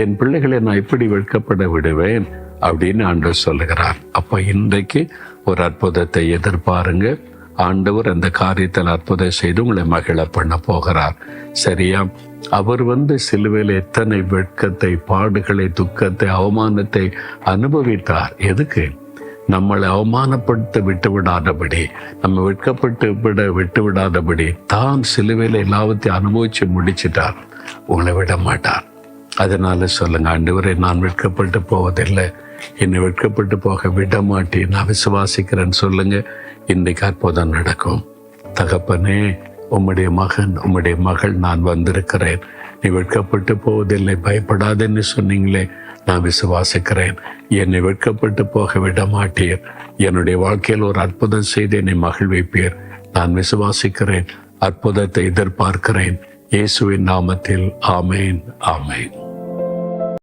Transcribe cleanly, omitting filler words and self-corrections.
என் பிள்ளைகளை நான் இப்படி வெட்கப்பட விடுவேன் அப்படின்னு ஆண்டவர் சொல்லுகிறார். அப்ப இன்றைக்கு ஒரு அற்புதத்தை எதிர்பாருங்க. ஆண்டவர் அந்த காரியத்தில் அற்புதம் செய்து உங்களை மகிழ பண்ண போகிறார். சரியா? அவர் சிலுவையில் எத்தனை வெட்கத்தை, பாடுகளை, துக்கத்தை, அவமானத்தை அனுபவித்தார். எதுக்கு? நம்மளை அவமானப்படுத்த விட்டு விடாதபடி, நம்ம வெட்கப்பட்டு விட்டு விடாதபடி தான் சிலுவையில் எல்லாவற்றையும் அனுபவிச்சு முடிச்சிட்டார். உங்களை விட மாட்டார். அதனால சொல்லுங்க, ஆண்டவரே, நான் வெட்கப்பட்டு போவதில்லை, என்னை வெட்கப்பட்டு போக விட மாட்டேன், நான் விசுவாசிக்கிறேன்னு சொல்லுங்க. இன்றைக்கு அற்புதம் நடக்கும். தகப்பனே, உம்முடைய மகன், உம்முடைய மகள் நான் வந்திருக்கிறேன், நீ வெட்கப்பட்டு போவதில்லை, பயப்படாதேன்னு சொன்னீங்களே, நான் விசுவாசிக்கிறேன். என்னை வெட்கப்பட்டு போக விட மாட்டீர். என்னுடைய வாழ்க்கையில் ஒரு அற்புதம் செய்து என்னை மகிழ்விப்பீர். நான் விசுவாசிக்கிறேன், அற்புதத்தை எதிர்பார்க்கிறேன். இயேசுவின் நாமத்தில் ஆமேன், ஆமேன்.